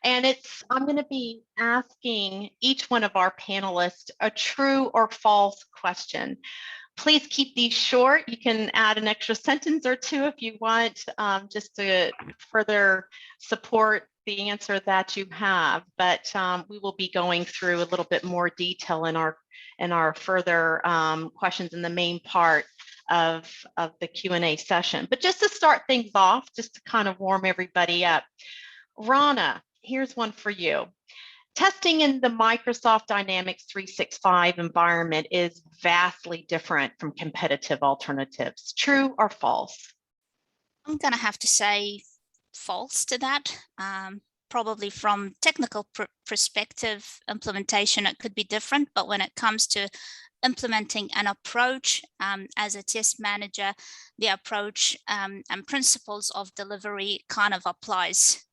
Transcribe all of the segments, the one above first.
And I'm going to be asking each one of our panelists a true or false question. Please keep these short. You can add an extra sentence or two if you want, just to further support the answer that you have. But we will be going through a little bit more detail in our further questions in the main part of the Q&A session. But just to start things off, just to kind of warm everybody up, Rana, here's one for you. Testing in the Microsoft Dynamics 365 environment is vastly different from competitive alternatives. True or false? I'm going to have to say false to that. Probably from technical perspective, implementation, it could be different, but when it comes to implementing an approach as a test manager, the approach and principles of delivery kind of applies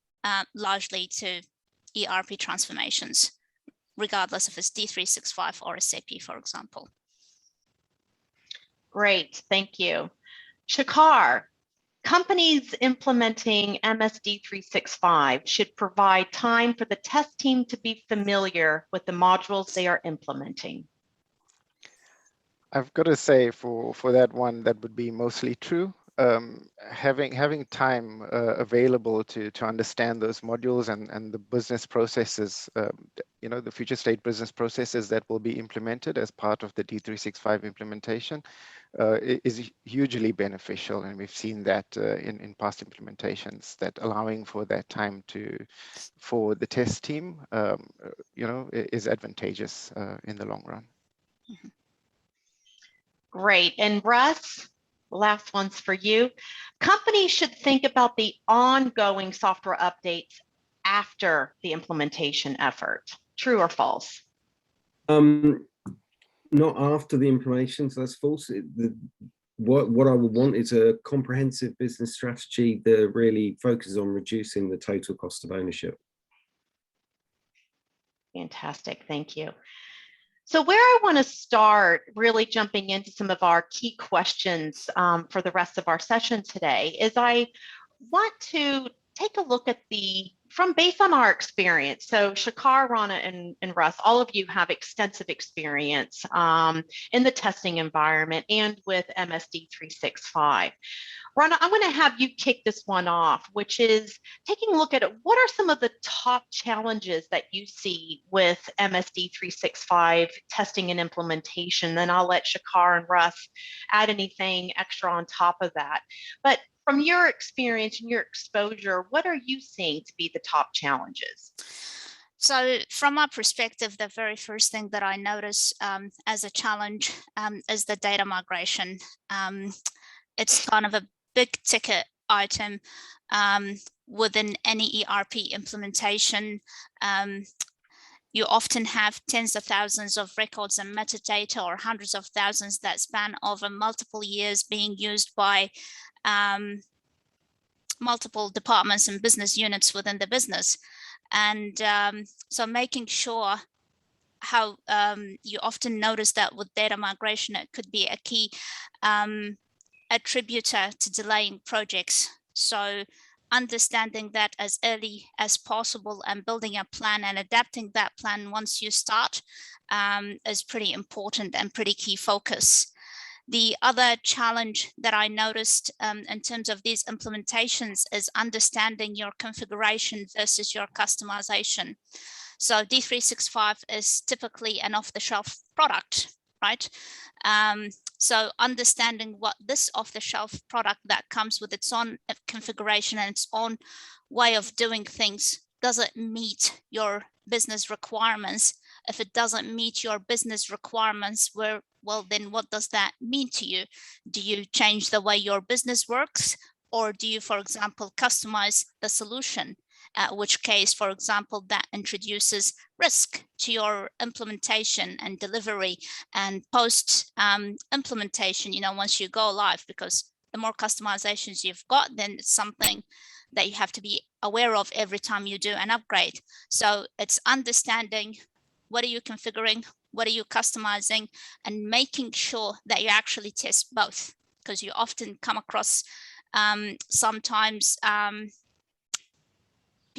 largely to ERP transformations, regardless if it's D365 or SAP, for example. Great, thank you. Shakar, companies implementing MSD365 should provide time for the test team to be familiar with the modules they are implementing. I've got to say for that one, that would be mostly true. Having time available to understand those modules and the business processes, the future state business processes that will be implemented as part of the D365 implementation is hugely beneficial. And we've seen that in past implementations, that allowing for that time for the test team, is advantageous in the long run. Mm-hmm. Great. And Russ, last one's for you. Companies should think about the ongoing software updates after the implementation effort. True or false? Not after the implementation, so that's false. What I would want is a comprehensive business strategy that really focuses on reducing the total cost of ownership. Fantastic, thank you. So where I want to start, really jumping into some of our key questions for the rest of our session today, is I want to take a look at based on our experience. So Shakar, Rana, and Russ, all of you have extensive experience in the testing environment and with MSD 365. Rana, I'm going to have you kick this one off, which is taking a look at what are some of the top challenges that you see with MSD 365 testing and implementation. Then I'll let Shakar and Russ add anything extra on top of that. But from your experience and your exposure, what are you seeing to be the top challenges? So from my perspective, the very first thing that I notice as a challenge is the data migration. It's kind of a big ticket item within any ERP implementation. You often have tens of thousands of records and metadata, or hundreds of thousands that span over multiple years, being used by multiple departments and business units within the business. And so making sure how you often notice that with data migration, it could be a key attributor to delaying projects. So understanding that as early as possible and building a plan and adapting that plan once you start is pretty important and pretty key focus. The other challenge that I noticed in terms of these implementations is understanding your configuration versus your customization. So D365 is typically an off-the-shelf product, right? So understanding what this off-the-shelf product that comes with its own configuration and its own way of doing things, does it meet your business requirements? If it doesn't meet your business requirements, well, then what does that mean to you? Do you change the way your business works? Or do you, for example, customize the solution? Which case, for example, that introduces risk to your implementation and delivery and post implementation, once you go live, because the more customizations you've got, then it's something that you have to be aware of every time you do an upgrade. So it's understanding what are you configuring, what are you customizing, and making sure that you actually test both, because you often come across sometimes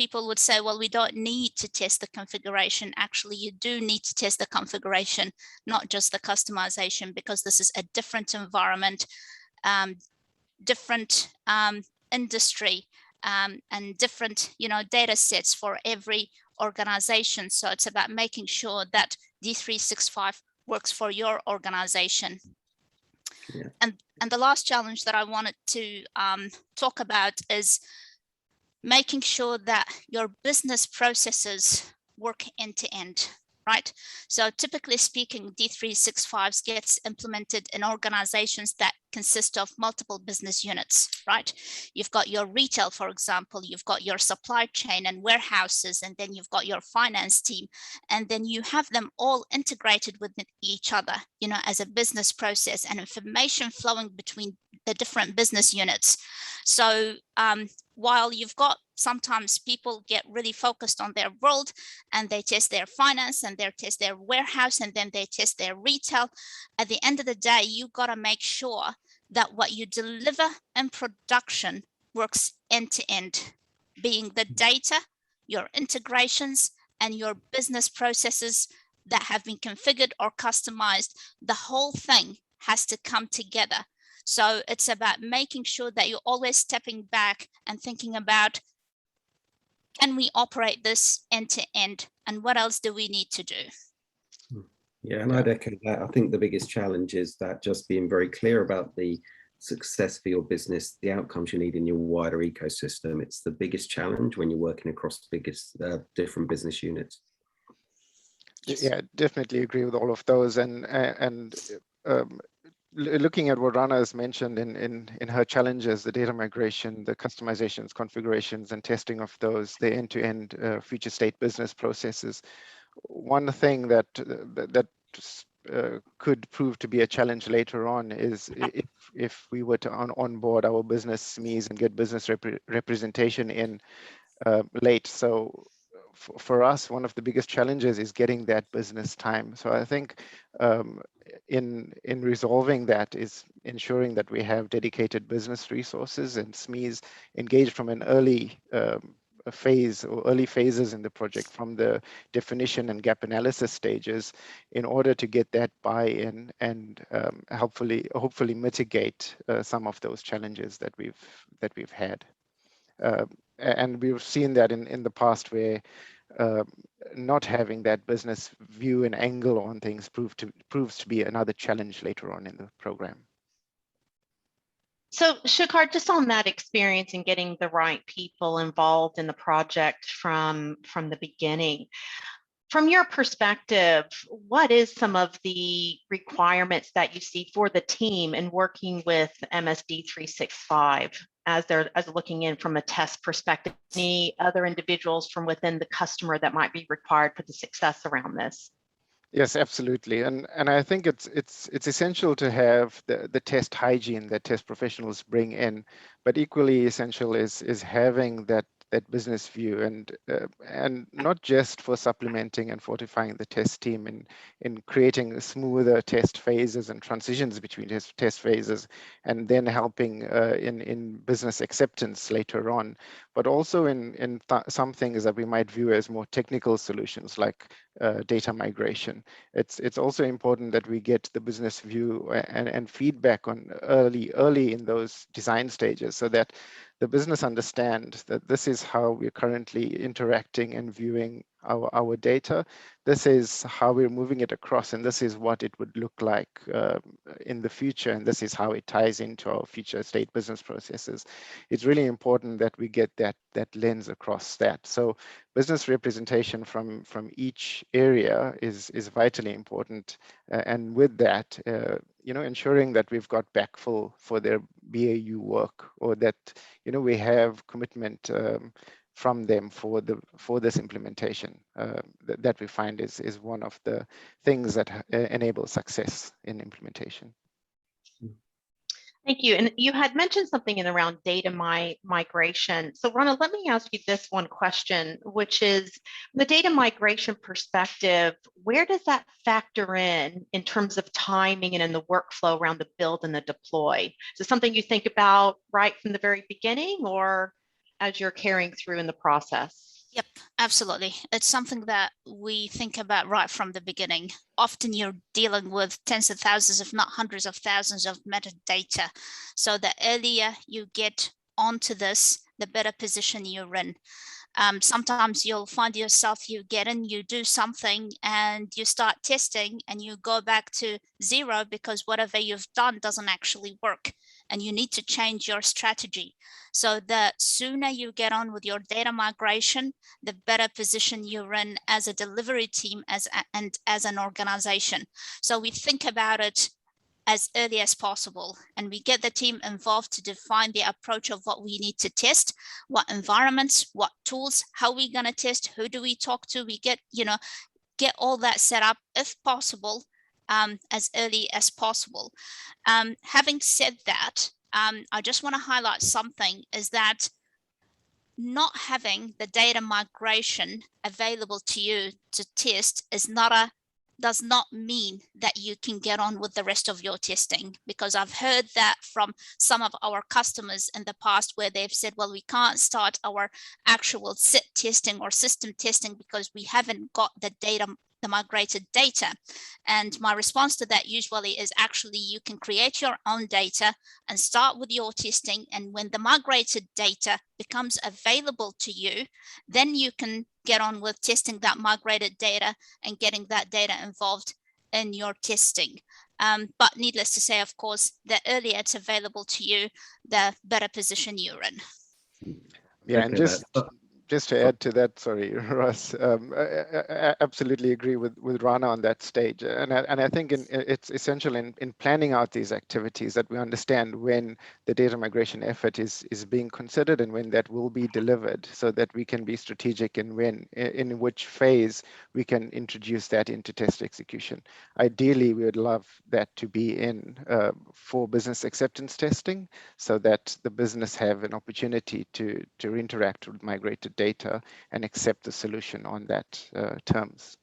people would say, well, we don't need to test the configuration. Actually, you do need to test the configuration, not just the customization, because this is a different environment, different industry, and different, data sets for every organization. So it's about making sure that D365 works for your organization. Yeah. And the last challenge that I wanted to talk about is making sure that your business processes work end to end, right? So typically speaking, D365 gets implemented in organizations that consist of multiple business units, right? You've got your retail, for example, you've got your supply chain and warehouses, and then you've got your finance team, and then you have them all integrated with each other, as a business process, and information flowing between the different business units. So while you've got sometimes people get really focused on their world and they test their finance and they test their warehouse and then they test their retail, at the end of the day, you've got to make sure that what you deliver in production works end to end, being the data, your integrations, and your business processes that have been configured or customized. The whole thing has to come together. So it's about making sure that you're always stepping back and thinking about, can we operate this end to end? And what else do we need to do? Yeah, and I'd echo that. I think the biggest challenge is that just being very clear about the success for your business, the outcomes you need in your wider ecosystem. It's the biggest challenge when you're working across different business units. Yes. Yeah, definitely agree with all of those. And looking at what Rana has mentioned in her challenges, the data migration, the customizations, configurations, and testing of those, the end-to-end future state business processes. One thing that could prove to be a challenge later on is if we were to onboard our business SMEs and get business representation in late. So for us, one of the biggest challenges is getting that business time. So I think in resolving that is ensuring that we have dedicated business resources and SMEs engaged from an early phase or early phases in the project, from the definition and gap analysis stages, in order to get that buy-in and hopefully mitigate some of those challenges that we've had. And we've seen that in the past where not having that business view and angle on things proves to be another challenge later on in the program. So Shukar, just on that experience in getting the right people involved in the project from the beginning, from your perspective, what is some of the requirements that you see for the team in working with MSD 365 as looking in from a test perspective? Any other individuals from within the customer that might be required for the success around this? Yes, absolutely, and I think it's essential to have the test hygiene that test professionals bring in, but equally essential is having that business view, and not just for supplementing and fortifying the test team in creating smoother test phases and transitions between test phases, and then helping in business acceptance later on, but also in some things that we might view as more technical solutions like data migration. It's also important that we get the business view and feedback on early in those design stages, so that the business understand that this is how we're currently interacting and viewing our data. This is how we're moving it across, and this is what it would look like in the future, and this is how it ties into our future state business processes. It's really important that we get that lens across that. So business representation from each area is vitally important, and with that, ensuring that we've got backfill for their BAU work, or that we have commitment from them for this implementation, that we find is one of the things that enable success in implementation. Thank you. And you had mentioned something in around data migration. So Rana, let me ask you this one question, which is, from the data migration perspective, where does that factor in terms of timing and in the workflow around the build and the deploy? Is it something you think about right from the very beginning, or as you're carrying through in the process? Yep, absolutely. It's something that we think about right from the beginning. Often you're dealing with tens of thousands, if not hundreds of thousands of metadata. So the earlier you get onto this, the better position you're in. Sometimes you'll find yourself, you get in, you do something and you start testing and you go back to zero because whatever you've done doesn't actually work and you need to change your strategy. So the sooner you get on with your data migration, the better position you're in as a delivery team and as an organization. So we think about it as early as possible, and we get the team involved to define the approach of what we need to test, what environments, what tools, how we're going to test, who do we talk to. We get all that set up if possible, as early as possible. Having said that, I just want to highlight something, is that not having the data migration available to you to test does not mean that you can get on with the rest of your testing, because I've heard that from some of our customers in the past where they've said, well, we can't start our actual SIT testing or system testing because we haven't got the migrated data. And my response to that usually is, actually, you can create your own data and start with your testing. And when the migrated data becomes available to you, then you can get on with testing that migrated data and getting that data involved in your testing. But needless to say, of course, the earlier it's available to you, the better position you're in. Yeah, and just to add to that, sorry, Russ, I absolutely agree with Rana on that stage. And I think it's essential in planning out these activities that we understand when the data migration effort is being considered and when that will be delivered, so that we can be strategic in which phase we can introduce that into test execution. Ideally, we would love that to be in for business acceptance testing, so that the business have an opportunity to interact with migrated data and accept the solution on that terms.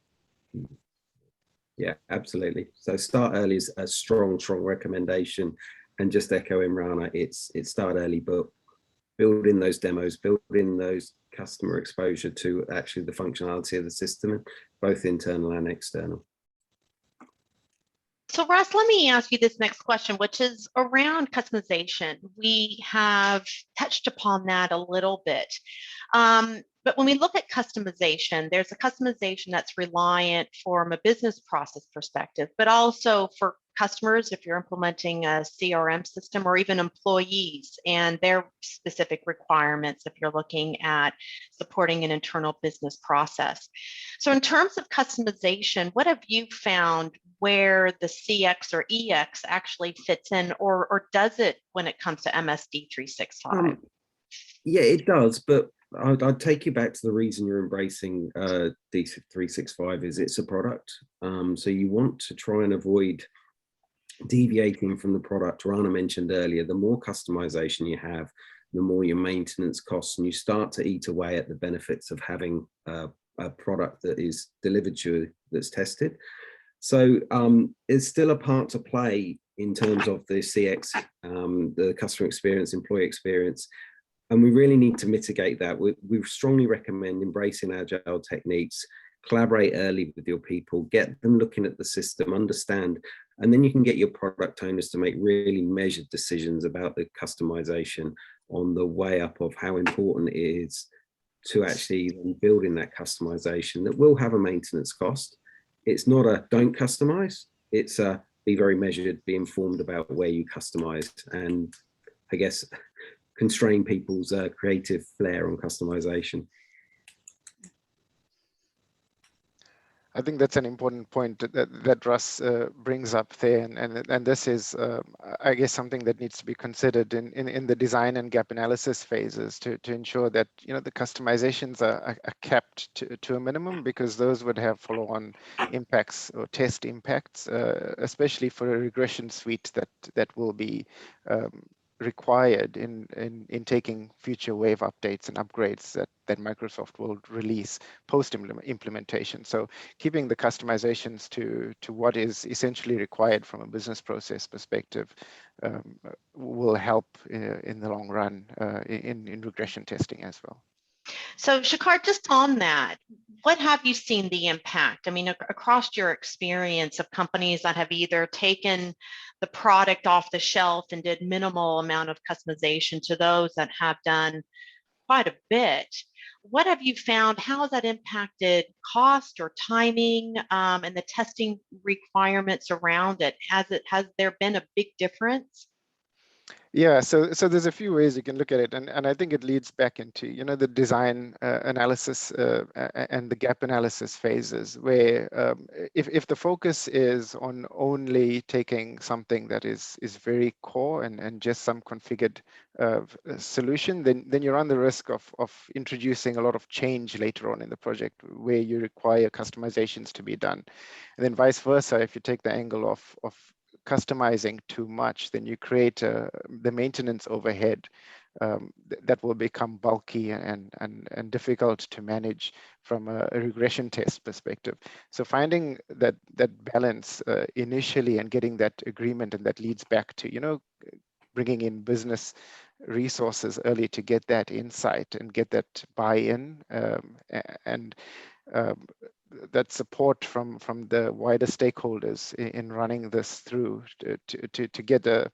Yeah, absolutely. So start early is a strong recommendation. And just echoing Rana, it's start early, but build in those demos, build in those customer exposure to actually the functionality of the system, both internal and external. So Russ, let me ask you this next question, which is around customization. We have touched upon that a little bit. But when we look at customization, there's a customization that's reliant from a business process perspective, but also for customers, if you're implementing a CRM system, or even employees and their specific requirements if you're looking at supporting an internal business process. So in terms of customization, what have you found where the CX or EX actually fits in, or does it when it comes to MSD 365? Yeah, it does, but I'd take you back to the reason you're embracing D365 is it's a product. So you want to try and avoid deviating from the product. Rana mentioned earlier, the more customization you have, the more your maintenance costs, and you start to eat away at the benefits of having a product that is delivered to you that's tested. So it's still a part to play in terms of the CX, the customer experience, employee experience. And we really need to mitigate that. We strongly recommend embracing Agile techniques, collaborate early with your people, get them looking at the system, understand, and then you can get your product owners to make really measured decisions about the customization on the way up of how important it is to actually building that customization that will have a maintenance cost. It's not a don't customize, it's a be very measured, be informed about where you customize, and I guess constrain people's creative flair on customization. I think that's an important point that Russ brings up there, and this is, I guess, something that needs to be considered in the design and gap analysis phases to ensure that the customizations are kept to a minimum, because those would have follow-on impacts or test impacts, especially for a regression suite that will be required in taking future wave updates and upgrades that Microsoft will release post implementation. So keeping the customizations to what is essentially required from a business process perspective will help in the long run in regression testing as well. So Shakar, just on that, what have you seen the impact? I mean, across your experience of companies that have either taken the product off the shelf and did minimal amount of customization to those that have done quite a bit. What have you found? How has that impacted cost or timing and the testing requirements around it? Has there been a big difference? Yeah, so there's a few ways you can look at it, and I think it leads back into the design analysis and the gap analysis phases, where if the focus is on only taking something that is very core and just some configured solution, then you run the risk of introducing a lot of change later on in the project, where you require customizations to be done, and then vice versa. If you take the angle of customizing too much, then you create the maintenance overhead that will become bulky and difficult to manage from a regression test perspective. So finding that balance initially and getting that agreement, and that leads back to bringing in business resources early to get that insight and get that buy-in and that support from the wider stakeholders in running this through to get a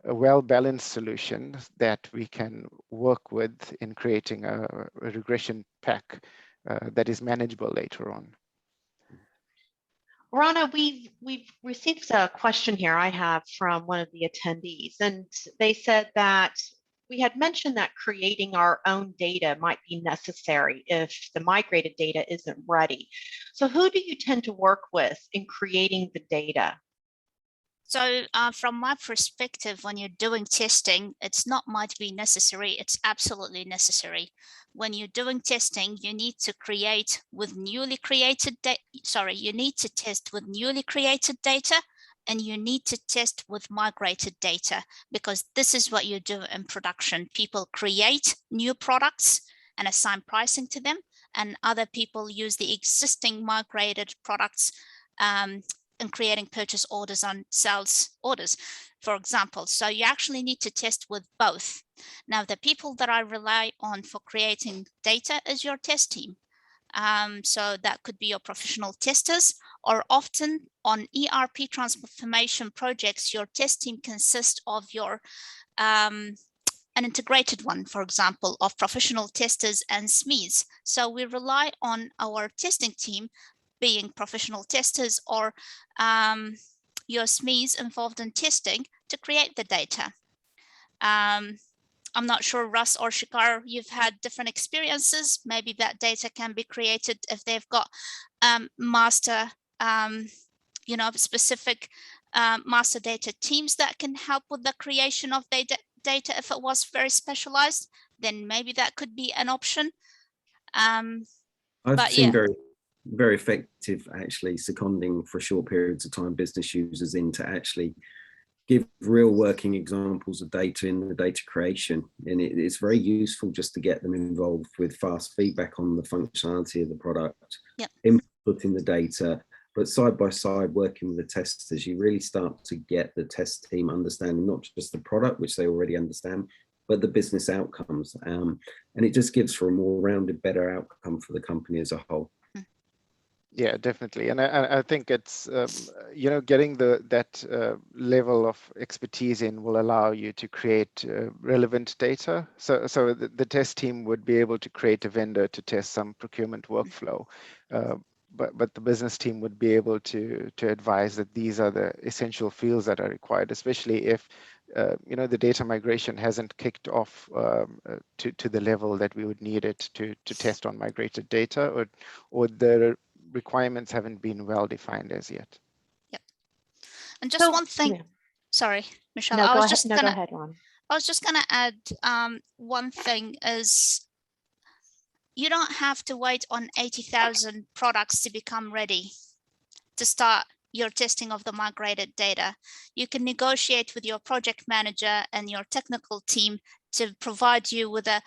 well-balanced solution that we can work with in creating a regression pack that is manageable later on. Rana, we've received a question here I have from one of the attendees, and they said that we had mentioned that creating our own data might be necessary if the migrated data isn't ready. So who do you tend to work with in creating the data? So from my perspective, when you're doing testing, it's not might be necessary, it's absolutely necessary. When you're doing testing, you need to create with newly created data. Sorry, you need to test with newly created data, and you need to test with migrated data, because this is what you do in production. People create new products and assign pricing to them, and other people use the existing migrated products and creating purchase orders on sales orders, for example. So you actually need to test with both. Now, the people that I rely on for creating data is your test team. So that could be your professional testers, or often on ERP transformation projects, your test team consists of your an integrated one, for example, of professional testers and SMEs. So we rely on our testing team being professional testers or your SMEs involved in testing to create the data. I'm not sure, Russ or Shakar, you've had different experiences. Maybe that data can be created if they've got master, specific master data teams that can help with the creation of data. If it was very specialized, then maybe that could be an option. I've seen very effective actually seconding for short periods of time business users in to actually give real working examples of data in the data creation, and it's very useful just to get them involved with fast feedback on the functionality of the product, inputting the data, but side by side working with the testers, you really start to get the test team understanding not just the product, which they already understand, but the business outcomes, and it just gives for a more rounded, better outcome for the company as a whole. Yeah, definitely, and I think it's getting that level of expertise in will allow you to create relevant data. So the test team would be able to create a vendor to test some procurement workflow, but the business team would be able to advise that these are the essential fields that are required, especially if the data migration hasn't kicked off to the level that we would need it to test on migrated data, or the requirements haven't been well defined as yet. Yep. And just one thing, sorry, Michelle, I was just gonna add one thing is you don't have to wait on 80,000 products to become ready to start your testing of the migrated data. You can negotiate with your project manager and your technical team to provide you with a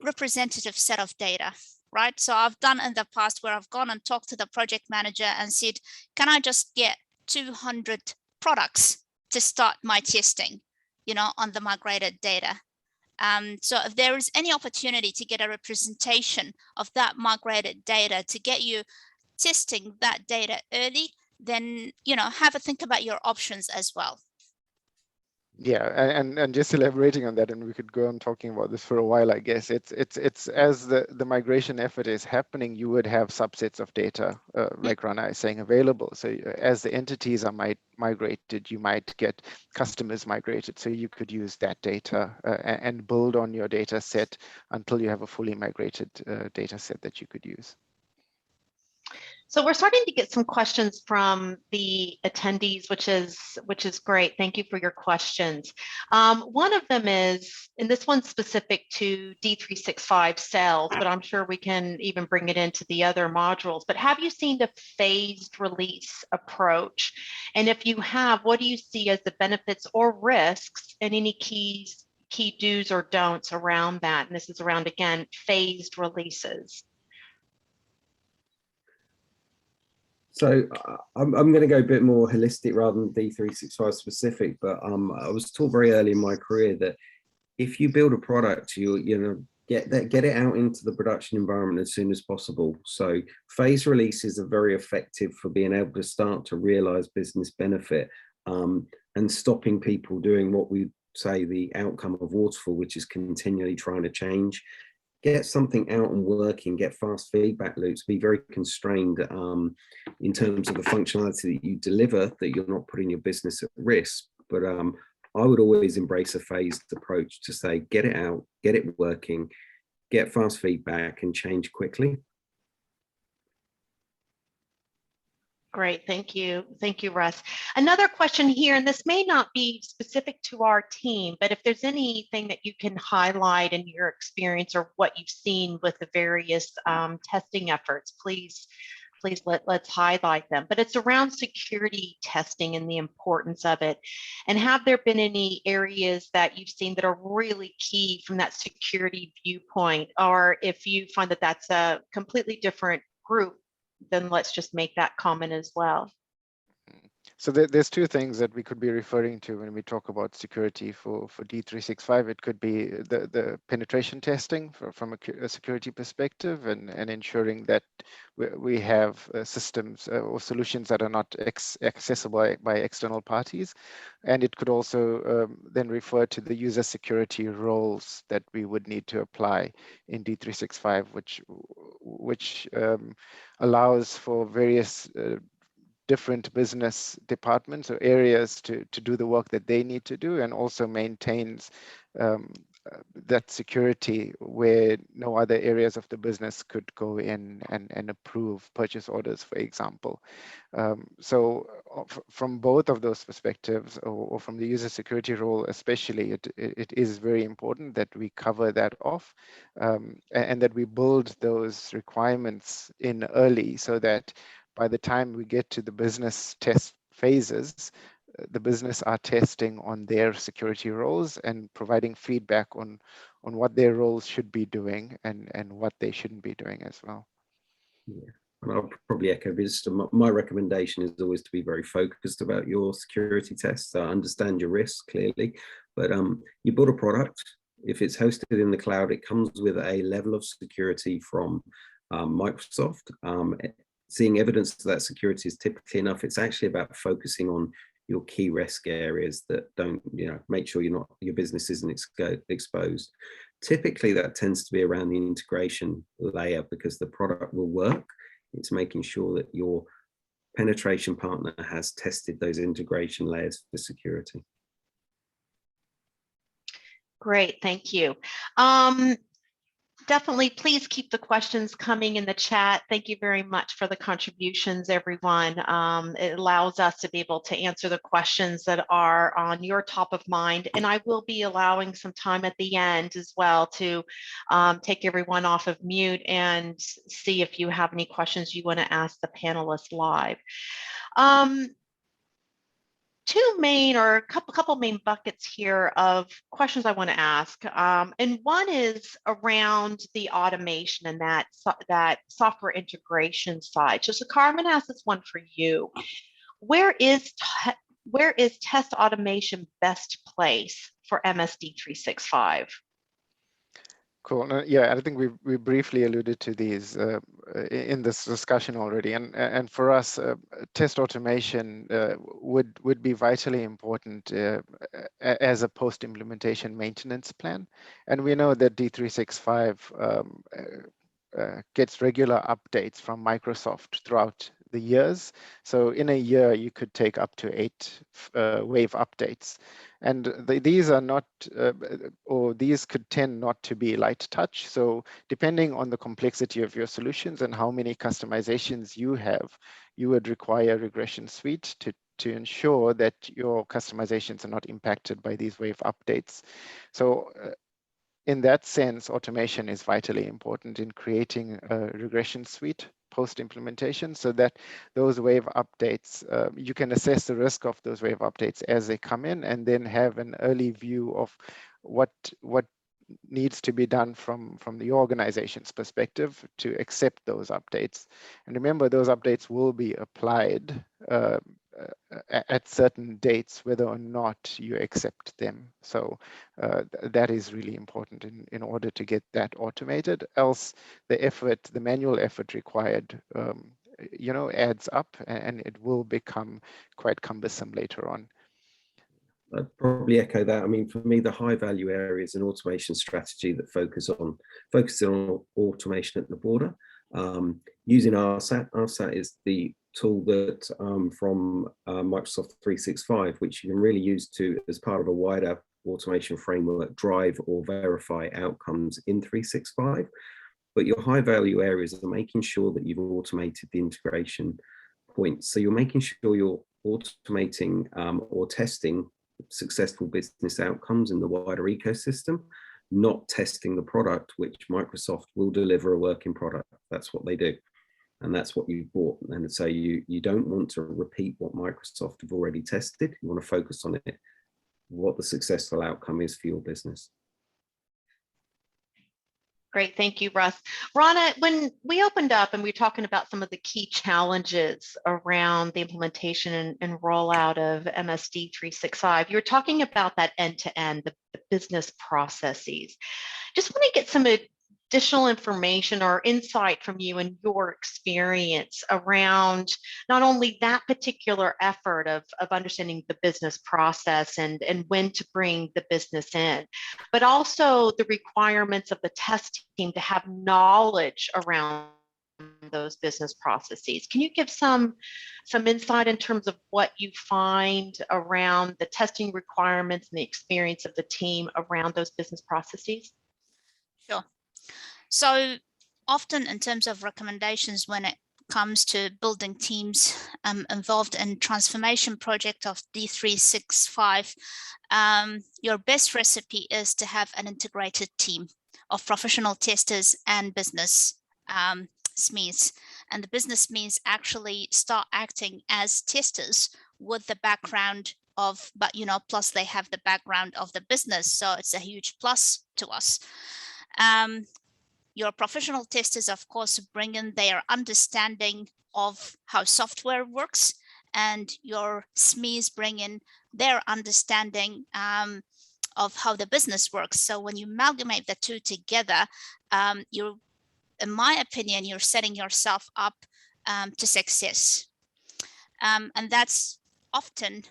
representative set of data. Right. So I've done in the past where I've gone and talked to the project manager and said, can I just get 200 products to start my testing, on the migrated data? So if there is any opportunity to get a representation of that migrated data to get you testing that data early, then, you know, have a think about your options as well. Yeah, and just elaborating on that, and we could go on talking about this for a while, I guess. It's as the migration effort is happening, you would have subsets of data, like Rana is saying, available. So as the entities are migrated, you might get customers migrated. So you could use that data and build on your data set until you have a fully migrated data set that you could use. So we're starting to get some questions from the attendees, which is great. Thank you for your questions. One of them is, and this one's specific to D365 sales, but I'm sure we can even bring it into the other modules. But have you seen the phased release approach? And if you have, what do you see as the benefits or risks, and any key do's or don'ts around that? And this is around, again, phased releases. So I'm going to go a bit more holistic rather than D365 specific, but I was taught very early in my career that if you build a product, you know, get it out into the production environment as soon as possible. So phase releases are very effective for being able to start to realize business benefit and stopping people doing what we say the outcome of waterfall, which is continually trying to change. Get something out and working, get fast feedback loops, be very constrained in terms of the functionality that you deliver, that you're not putting your business at risk. But I would always embrace a phased approach to say, get it out, get it working, get fast feedback and change quickly. Great, thank you. Thank you, Russ. Another question here, and this may not be specific to our team, but if there's anything that you can highlight in your experience or what you've seen with the various testing efforts, please let's highlight them. But it's around security testing and the importance of it. And have there been any areas that you've seen that are really key from that security viewpoint? Or if you find that that's a completely different group, then let's just make that comment as well. So there's two things that we could be referring to when we talk about security for D365. It could be the penetration testing from a security perspective and ensuring that we have systems or solutions that are not accessible by external parties. And it could also then refer to the user security roles that we would need to apply in D365, which allows for various different business departments or areas to do the work that they need to do, and also maintains that security where no other areas of the business could go in and approve purchase orders, for example. So from both of those perspectives, or from the user security role especially, it is very important that we cover that off and that we build those requirements in early, so that by the time we get to the business test phases, the business are testing on their security roles and providing feedback on what their roles should be doing and what they shouldn't be doing as well. Yeah, and I'll probably echo this. My recommendation is always to be very focused about your security tests. Understand your risks clearly, but you build a product. If it's hosted in the cloud, it comes with a level of security from Microsoft. Seeing evidence to that security is typically enough. It's actually about focusing on your key risk areas that don't, you know, make sure your business isn't exposed. Typically that tends to be around the integration layer, because the product will work. It's making sure that your penetration partner has tested those integration layers for security. Great, thank you. Definitely, please keep the questions coming in the chat. Thank you very much for the contributions, everyone. It allows us to be able to answer the questions that are on your top of mind. And I will be allowing some time at the end as well to take everyone off of mute and see if you have any questions you want to ask the panelists live. Two main, or a couple main buckets here of questions I want to ask, and one is around the automation and that software integration side. So Sakar, I'm going to ask this one for you. Where is test automation best place for MSD 365? Cool. Yeah, I think we briefly alluded to these in this discussion already, and for us, test automation would be vitally important as a post-implementation maintenance plan. And we know that D365 gets regular updates from Microsoft throughout the years. So in a year, you could take up to 8 wave updates. And these are not, or these could tend not to be light touch. So depending on the complexity of your solutions and how many customizations you have, you would require a regression suite to ensure that your customizations are not impacted by these wave updates. So in that sense, automation is vitally important in creating a regression suite post-implementation so that those wave updates, you can assess the risk of those wave updates as they come in and then have an early view of what needs to be done from the organization's perspective to accept those updates. And remember, those updates will be applied at certain dates, whether or not you accept them. So that is really important in order to get that automated. Else, the manual effort required, adds up, and it will become quite cumbersome later on. I'd probably echo that. I mean, for me, the high value areas in automation strategy that focuses on automation at the border. Using RSAT. RSAT is the tool that from Microsoft 365, which you can really use as part of a wider automation framework, drive or verify outcomes in 365. But your high value areas are making sure that you've automated the integration points. So you're making sure you're automating or testing successful business outcomes in the wider ecosystem, not testing the product, which Microsoft will deliver a working product. That's what they do. And that's what you've bought. And so you don't want to repeat what Microsoft have already tested. You want to focus on it, what the successful outcome is for your business. Great, thank you, Russ. Rana, when we opened up and we were talking about some of the key challenges around the implementation and rollout of MSD 365, you were talking about that end-to-end, the business processes. Just want to get some additional information or insight from you and your experience around not only that particular effort of understanding the business process and when to bring the business in, but also the requirements of the test team to have knowledge around those business processes. Can you give some insight in terms of what you find around the testing requirements and the experience of the team around those business processes? Sure. So often in terms of recommendations when it comes to building teams involved in transformation project of D365, your best recipe is to have an integrated team of professional testers and business SMEs. And the business SMEs actually start acting as testers with the background of, plus they have the background of the business. So it's a huge plus to us. Your professional testers, of course, bring in their understanding of how software works, and your SMEs bring in their understanding of how the business works. So when you amalgamate the two together, in my opinion, you're setting yourself up to success. And that's often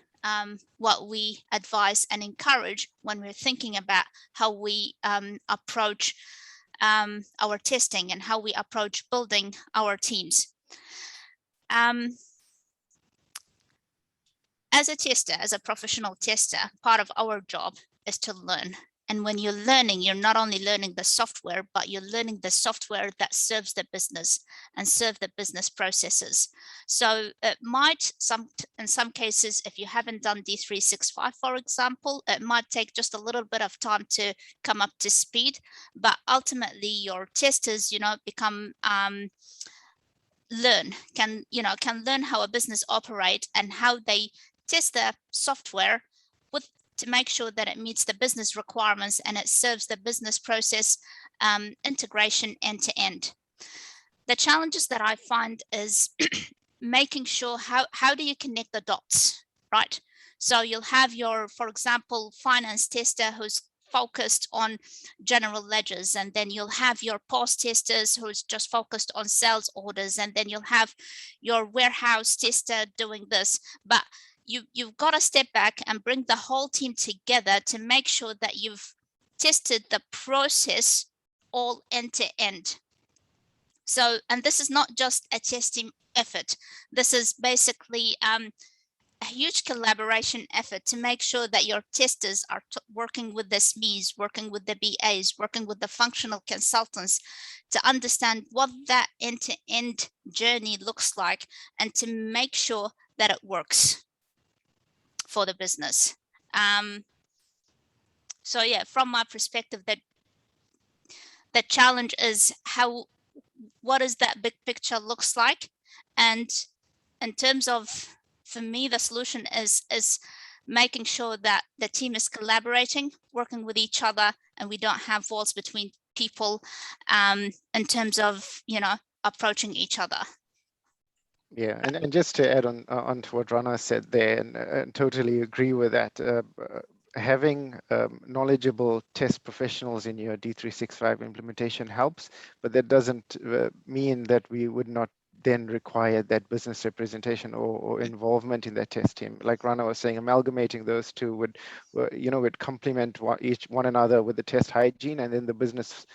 what we advise and encourage when we're thinking about how we approach our testing and how we approach building our teams. As a tester, as a professional tester, part of our job is to learn. And when you're learning, you're not only learning the software, but you're learning the software that serves the business and serve the business processes. So it might, in some cases, if you haven't done D365, for example, it might take just a little bit of time to come up to speed. But ultimately, your testers, become can learn how a business operates and how they test the software to make sure that it meets the business requirements and it serves the business process integration end to end. The challenges that I find is making sure how do you connect the dots, right? So you'll have your, for example, finance tester who's focused on general ledgers, and then you'll have your POS testers who's just focused on sales orders, and then you'll have your warehouse tester doing this. But you've got to step back and bring the whole team together to make sure that you've tested the process all end to end. So, and this is not just a testing effort. This is basically a huge collaboration effort to make sure that your testers are working with the SMEs, working with the BAs, working with the functional consultants to understand what that end-to-end journey looks like, and to make sure that it works for the business. So yeah, from my perspective, that the challenge is what does that big picture looks like? And in terms of, for me, the solution is making sure that the team is collaborating, working with each other, and we don't have walls between people in terms of, approaching each other. Yeah, and just to add on to what Rana said there, and totally agree with that. Having knowledgeable test professionals in your D365 implementation helps, but that doesn't mean that we would not then require that business representation or involvement in that test team. Like Rana was saying, amalgamating those two would complement one another with the test hygiene and then the business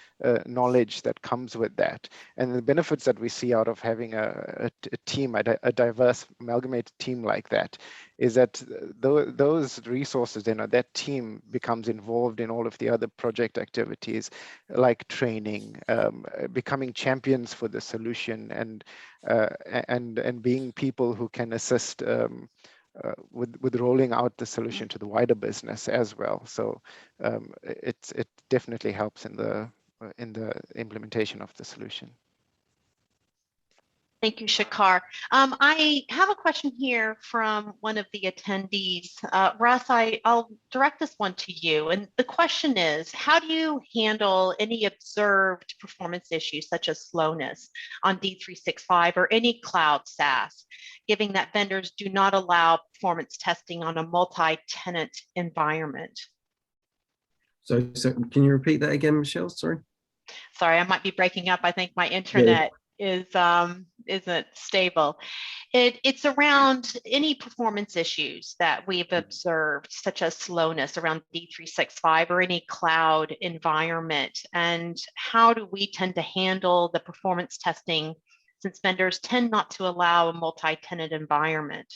knowledge that comes with that. And the benefits that we see out of having a team, a diverse amalgamated team like that, is that those resources, that team becomes involved in all of the other project activities like training, becoming champions for the solution, and being people who can assist with rolling out the solution to the wider business as well. So it definitely helps in the implementation of the solution. Thank you, Shekar. I have a question here from one of the attendees. Russ, I'll direct this one to you. And the question is, how do you handle any observed performance issues such as slowness on D365 or any cloud SaaS, given that vendors do not allow performance testing on a multi-tenant environment? So can you repeat that again, Michelle? Sorry, I might be breaking up. I think my internet isn't stable. It's around any performance issues that we've observed, such as slowness around D365 or any cloud environment, and how do we tend to handle the performance testing since vendors tend not to allow a multi-tenant environment?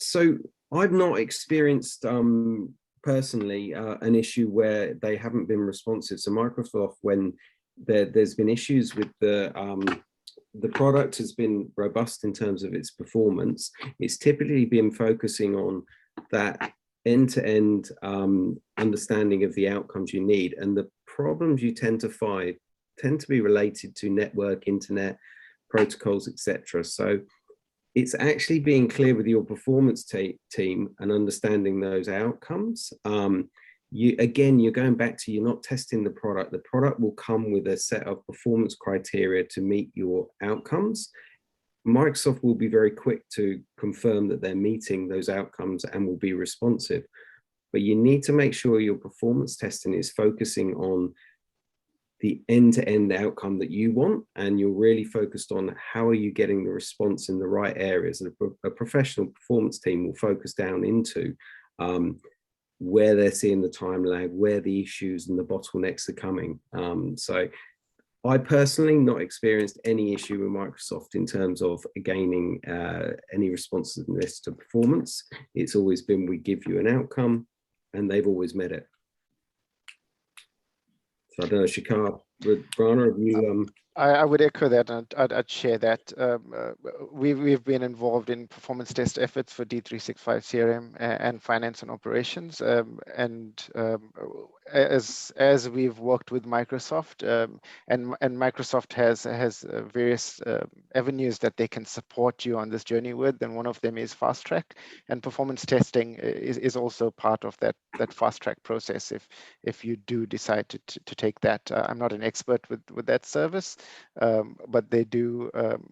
So I've not experienced personally an issue where they haven't been responsive. So Microsoft, when there's been issues with the product has been robust in terms of its performance, it's typically been focusing on that end-to-end understanding of the outcomes you need, and the problems you tend to find tend to be related to network, internet, protocols, etc. So it's actually being clear with your performance team and understanding those outcomes. You're going back to, you're not testing the product. The product will come with a set of performance criteria to meet your outcomes. Microsoft will be very quick to confirm that they're meeting those outcomes and will be responsive. But you need to make sure your performance testing is focusing on the end-to-end outcome that you want, and you're really focused on how are you getting the response in the right areas. And a professional performance team will focus down into where they're seeing the time lag, where the issues and the bottlenecks are coming. So I personally not experienced any issue with Microsoft in terms of gaining any responsiveness to performance. It's always been, we give you an outcome, and they've always met it. So I don't know, Shekar, Rana, have you? I would echo that, and I'd share that. We've been involved in performance test efforts for D365 CRM and finance and operations, as we've worked with Microsoft, and Microsoft has various avenues that they can support you on this journey with, and one of them is fast track, and performance testing is also part of that fast track process if you do decide to take that. I'm not an expert with that service, but they do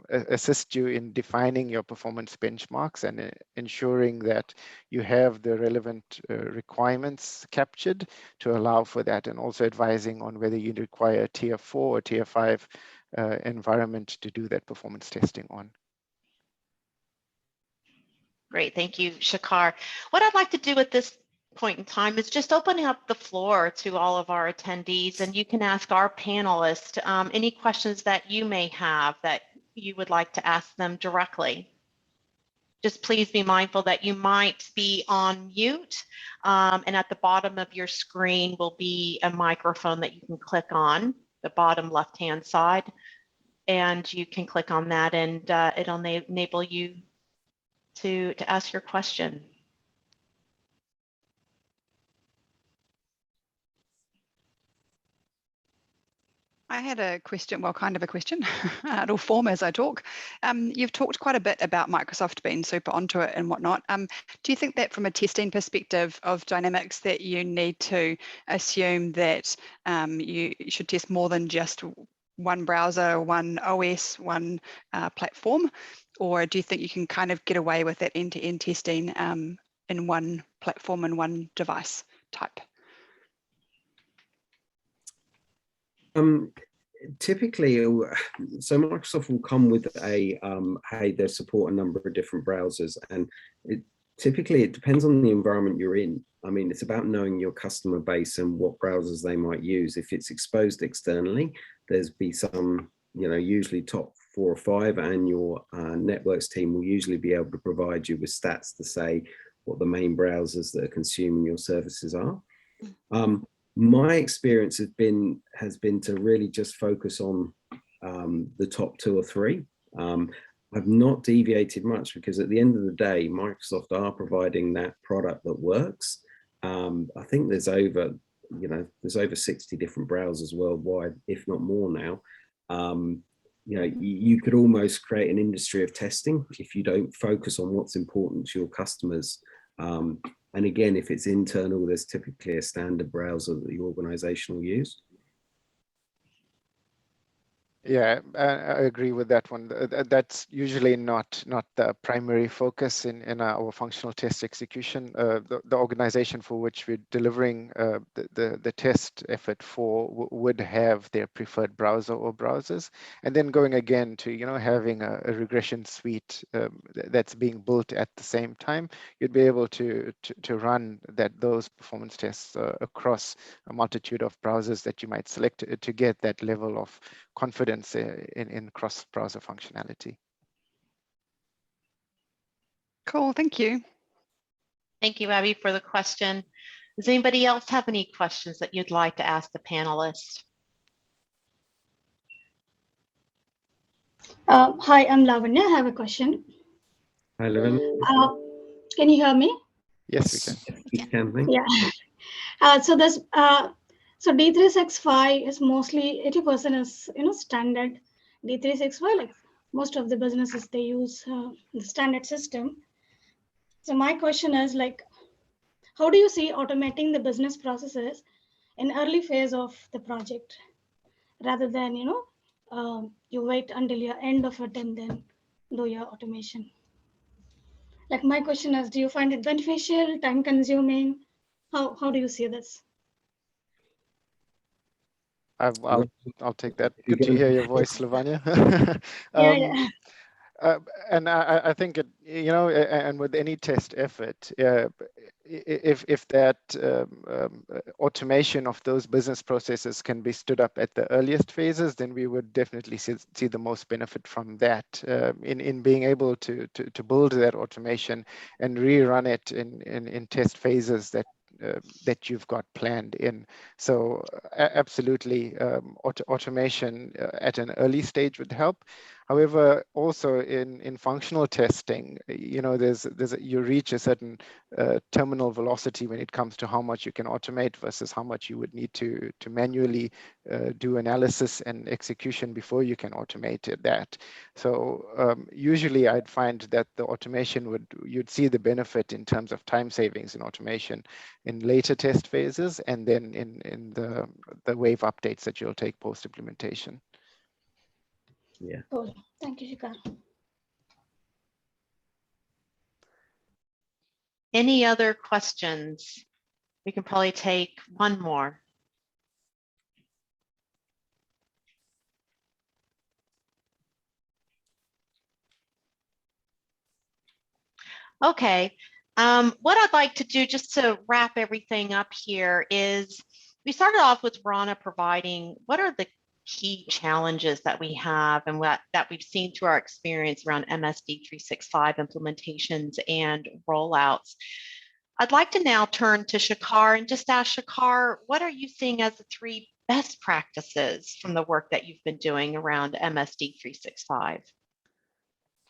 assist you in defining your performance benchmarks and ensuring that you have the relevant requirements captured to allow for that, and also advising on whether you require a tier 4 or tier 5 environment to do that performance testing on. Great, thank you, Shakar. What I'd like to do at this point in time is just opening up the floor to all of our attendees, and you can ask our panelists any questions that you may have that you would like to ask them directly. Just please be mindful that you might be on mute, and at the bottom of your screen will be a microphone that you can click on, the bottom left-hand side, and you can click on that and it'll enable you to ask your question. I had a question, well, kind of a question. It'll form as I talk. You've talked quite a bit about Microsoft being super onto it and whatnot. Do you think that from a testing perspective of Dynamics that you need to assume that you should test more than just one browser, one OS, one platform? Or do you think you can kind of get away with that end-to-end testing in one platform and one device type? Typically, so Microsoft will come with a hey, they support a number of different browsers, and typically it depends on the environment you're in. I mean, it's about knowing your customer base and what browsers they might use. If it's exposed externally, there's be some, usually top 4 or 5, and your networks team will usually be able to provide you with stats to say what the main browsers that are consuming your services are. My experience has been to really just focus on the top 2 or 3. I've not deviated much, because at the end of the day, Microsoft are providing that product that works. I think there's over 60 different browsers worldwide, if not more now. You could almost create an industry of testing if you don't focus on what's important to your customers. And again, if it's internal, there's typically a standard browser that the organization will use. Yeah, I agree with that one. That's usually not the primary focus in our functional test execution. The organization for which we're delivering the test effort for would have their preferred browser or browsers, and then going again to having a regression suite that's being built at the same time. You'd be able to run those performance tests across a multitude of browsers that you might select to get that level of confidence in cross-browser functionality. Cool, thank you. Thank you, Abby, for the question. Does anybody else have any questions that you'd like to ask the panelists? Hi, I'm Lavanya. I have a question. Hi, Lavanya. Can you hear me? Yes, we can. You can. Yeah. So D365 is mostly 80% is standard D365. Like most of the businesses, they use the standard system. So my question is how do you see automating the business processes in early phase of the project, rather than you wait until your end of it and then do your automation? Like my question is, do you find it beneficial, time consuming? How do you see this? I'll take that. Good to hear your voice, Lavanya. Yeah. And I think and with any test effort, if that automation of those business processes can be stood up at the earliest phases, then we would definitely see the most benefit from that in being able to build that automation and rerun it in test phases that you've got planned in. So absolutely, automation at an early stage would help. However, also in functional testing, you know, you reach a certain terminal velocity when it comes to how much you can automate versus how much you would need to manually do analysis and execution before you can automate that. So usually I'd find that the automation you'd see the benefit in terms of time savings in automation in later test phases, and then in the wave updates that you'll take post implementation. Yeah. Cool. Thank you, Shikhar. Any other questions? We can probably take one more. Okay. What I'd like to do just to wrap everything up here is we started off with Rana providing what are the key challenges that we have and that we've seen through our experience around MSD 365 implementations and rollouts. I'd like to now turn to Shikhar and just ask Shikhar, what are you seeing as the 3 best practices from the work that you've been doing around MSD 365?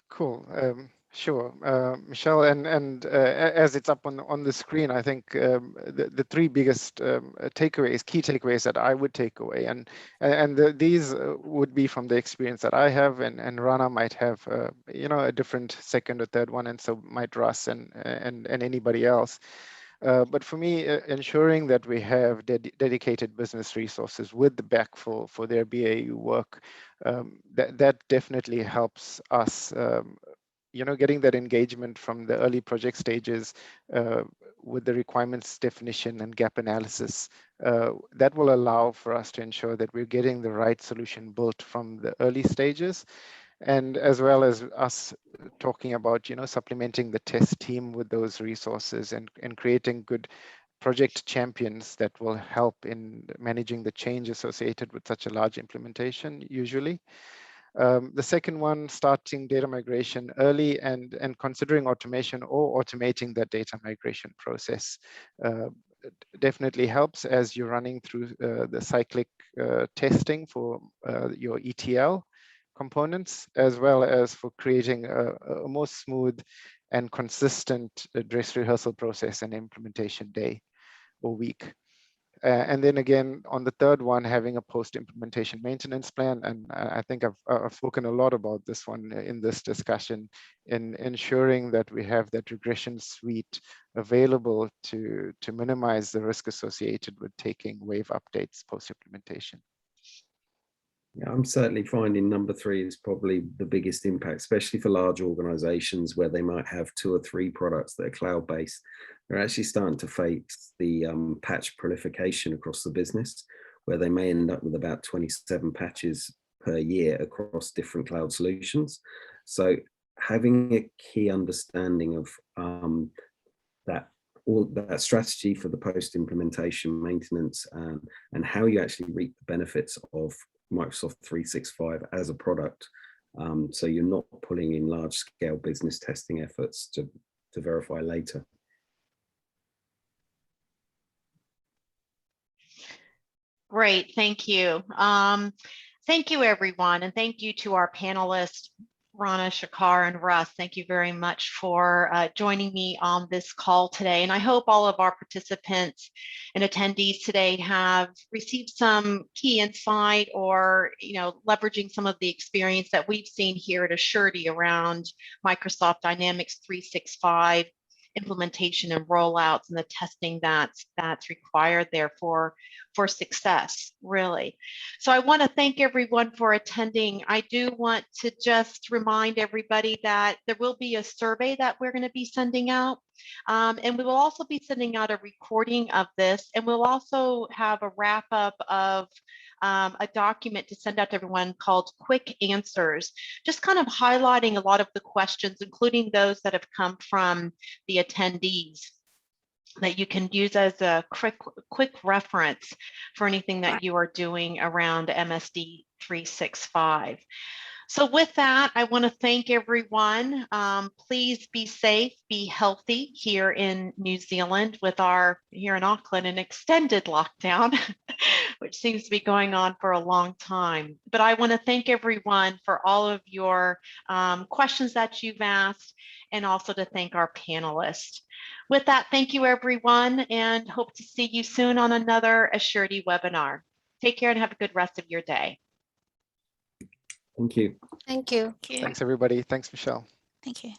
Cool. Sure, Michelle, and as it's up on the screen, I think the 3 biggest key takeaways that I would take away, and these would be from the experience that I have, and Rana might have, you know, a different second or third one, and so might Russ and anybody else. But for me, ensuring that we have dedicated business resources with the back for their BAU work, that definitely helps us. You know, getting that engagement from the early project stages with the requirements definition and gap analysis, that will allow for us to ensure that we're getting the right solution built from the early stages. And as well as us talking about, you know, supplementing the test team with those resources and creating good project champions that will help in managing the change associated with such a large implementation usually. The second one, starting data migration early and considering automation or automating that data migration process definitely helps as you're running through the cyclic testing for your ETL components, as well as for creating a more smooth and consistent dress rehearsal process and implementation day or week. And then again, on the third one, having a post-implementation maintenance plan. And I think I've spoken a lot about this one in this discussion, in ensuring that we have that regression suite available to minimize the risk associated with taking wave updates post-implementation. Yeah, I'm certainly finding number 3 is probably the biggest impact, especially for large organizations where they might have 2 or 3 products that are cloud-based. They're actually starting to face the patch proliferation across the business, where they may end up with about 27 patches per year across different cloud solutions. So having a key understanding of that strategy for the post-implementation maintenance and how you actually reap the benefits of Microsoft 365 as a product. So you're not pulling in large scale business testing efforts to verify later. Great, thank you. Thank you, everyone, and thank you to our panelists, Rana, Shikhar, and Russ. Thank you very much for joining me on this call today. And I hope all of our participants and attendees today have received some key insight or, you know, leveraging some of the experience that we've seen here at Assurity around Microsoft Dynamics 365 implementation and rollouts and the testing that's required there for success, really. So I want to thank everyone for attending. I do want to just remind everybody that there will be a survey that we're going to be sending out. And we will also be sending out a recording of this, and we'll also have a wrap up of a document to send out to everyone called Quick Answers, just kind of highlighting a lot of the questions, including those that have come from the attendees, that you can use as a quick reference for anything that you are doing around MSD 365. So with that, I want to thank everyone. Please be safe, be healthy here in New Zealand with here in Auckland, an extended lockdown. which seems to be going on for a long time. But I want to thank everyone for all of your questions that you've asked, and also to thank our panelists. With that, thank you everyone, and hope to see you soon on another Assurity webinar. Take care and have a good rest of your day. Thank you. Thank you. Thanks, everybody. Thanks, Michelle. Thank you.